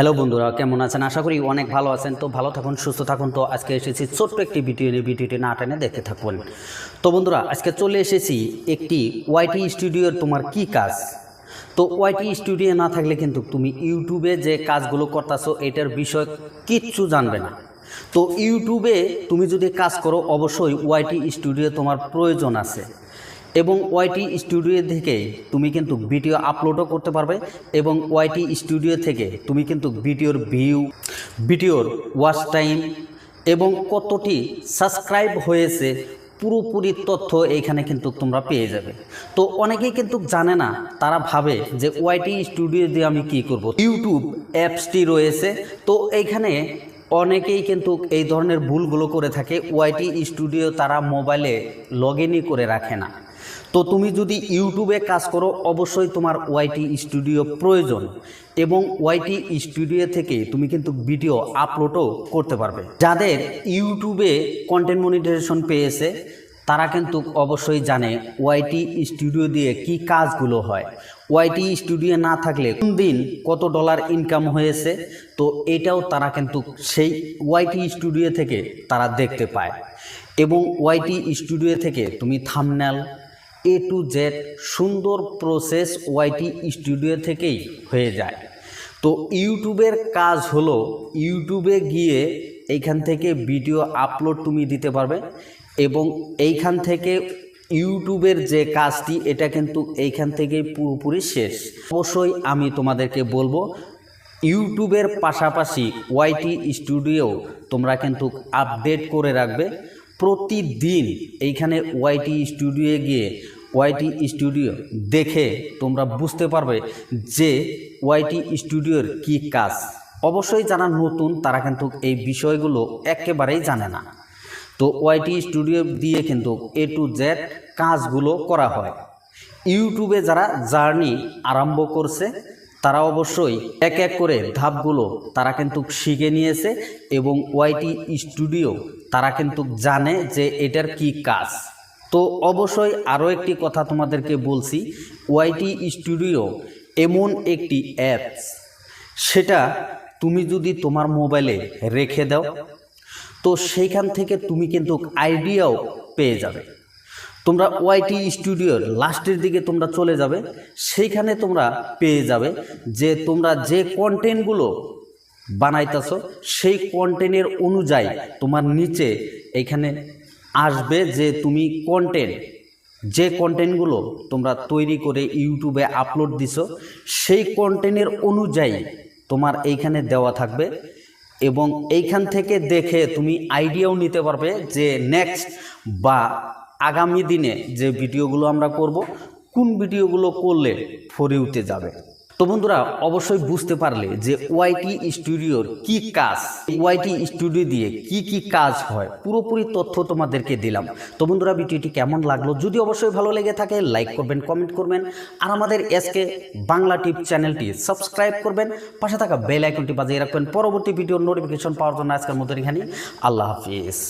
Hello বন্ধুরা, কেমন আছেন? আশা করি অনেক ভালো আছেন। তো ভালো থাকুন, সুস্থ থাকুন। তো আজকে এসেছি ছোট্ট একটি ভিডিওটি না টেনে দেখতে থাকুন। তো বন্ধুরা, আজকে চলে এসেছি একটি ওয়াইটি স্টুডিওর তোমার কি কাজ। তো ওয়াইটি স্টুডিও না থাকলে কিন্তু তুমি ইউটিউবে যে কাজগুলো করতেছো এটার বিষয় কিচ্ছু জানবে না। তো ইউটিউবে তুমি যদি কাজ করো অবশ্যই ওয়াইটি স্টুডিও তোমার প্রয়োজন আছে, এবং ওয়াইটি স্টুডিও থেকে তুমি কিন্তু ভিডিও আপলোডও করতে পারবে, এবং ওয়াইটি স্টুডিও থেকে তুমি কিন্তু ভিডিওর ভিউ, ভিডিওর ওয়াচ টাইম এবং কতটি সাবস্ক্রাইব হয়েছে পুরোপুরি তথ্য এইখানে কিন্তু তোমরা পেয়ে যাবে। তো অনেকেই কিন্তু জানে না, তারা ভাবে যে ওয়াইটি স্টুডিও দিয়ে আমি কি করব। ইউটিউব অ্যাপসটি রয়েছে, তো এইখানে অনেকেই কিন্তু এই ধরনের ভুলগুলো করে থাকে। ওয়াইটি স্টুডিও তারা মোবাইলে লগ ইনই করে রাখে না। তো তুমি যদি ইউটিউবে কাজ করো অবশ্যই তোমার ওয়াইটি স্টুডিও প্রয়োজন, এবং ওয়াইটি স্টুডিও থেকে তুমি কিন্তু ভিডিও আপলোডও করতে পারবে। যাদের ইউটিউবে কন্টেন্ট মনিটাইজেশন পেয়েছে তারা কিন্তু অবশ্যই জানে ওয়াইটি স্টুডিও দিয়ে কি কাজগুলো হয়। ওয়াইটি স্টুডিও না থাকলে কোন দিন কত ডলার ইনকাম হয়েছে, তো এটাও তারা কিন্তু সেই ওয়াইটি স্টুডিও থেকে তারা দেখতে পায়। এবং ওয়াইটি স্টুডিও থেকে তুমি থাম্বনেল A to Z সুন্দর প্রসেস ওয়াইটি স্টুডিও থেকেই হয়ে যায়। তো ইউটিউবের কাজ হলো ইউটিউবে গিয়ে এইখান থেকে ভিডিও আপলোড তুমি দিতে পারবে, এবং এইখান থেকে ইউটিউবের যে কাজটি এটা কিন্তু এইখান থেকেই পুরোপুরি শেষ। অবশ্যই আমি তোমাদেরকে বলবো ইউটিউবের পাশাপাশি ওয়াইটি স্টুডিও তোমরা কিন্তু আপডেট করে রাখবে। প্রতিদিন এইখানে ওয়াইটি স্টুডিও গিয়ে ওয়াইটি স্টুডিও দেখে তোমরা বুঝতে পারবে যে ওয়াইটি স্টুডিওর কি কাজ। অবশ্যই যারা নতুন তারা কিন্তু এই বিষয়গুলো একেবারেই জানে না। তো ওয়াইটি স্টুডিও দিয়ে কিন্তু A to Z কাজগুলো করা হয়। ইউটিউবে যারা জার্নি আরম্ভ করছে তারা অবশ্যই এক এক করে ধাপগুলো তারা কিন্তু শিখে নিয়েছে, এবং ওয়াইটি স্টুডিও তারা কিন্তু জানে যে এটার কি কাজ। তো অবশ্যই আরও একটি কথা তোমাদেরকে বলছি, ওয়াইটি স্টুডিও এমন একটি অ্যাপস, সেটা তুমি যদি তোমার মোবাইলে রেখে দাও তো সেইখান থেকে তুমি কিন্তু আইডিয়াও পেয়ে যাবে। তোমরা ওয়াইটি স্টুডিওর লাস্টের দিকে তোমরা চলে যাবে, সেইখানে তোমরা পেয়ে যাবে যে তোমরা যে কন্টেন্টগুলো বানাইতেছো সেই কন্টেন্টের অনুযায়ী তোমার নিচে এখানে আসবে যে তুমি যে কন্টেন্টগুলো তোমরা তৈরি করে ইউটিউবে আপলোড দিছো সেই কন্টেন্টের অনুযায়ী তোমার এইখানে দেওয়া থাকবে, এবং এইখান থেকে দেখে তুমি আইডিয়াও নিতে পারবে যে নেক্সট বা আগামী দিনে যে ভিডিওগুলো আমরা করব কোন ভিডিওগুলো করলে ফরিউতে যাবে। তো বন্ধুরা, অবশ্যই বুঝতে পারলে যে ওয়াইটি স্টুডিওর কি কাজ, ওয়াইটি স্টুডিও দিয়ে কি কি কাজ হয় পুরোপুরি তথ্য তোমাদেরকে দিলাম। তো বন্ধুরা, ভিডিওটি কেমন লাগলো যদি অবশ্যই ভালো লেগে থাকে লাইক করবেন, কমেন্ট করবেন, আর আমাদের এসকে বাংলা টিপ চ্যানেলটি সাবস্ক্রাইব করবেন, পাশে থাকা বেল আইকনটি বাজিয়ে রাখবেন পরবর্তী ভিডিওর নোটিফিকেশন পাওয়ার জন্য। আজকের মতো এখানেই, আল্লাহ হাফিজ।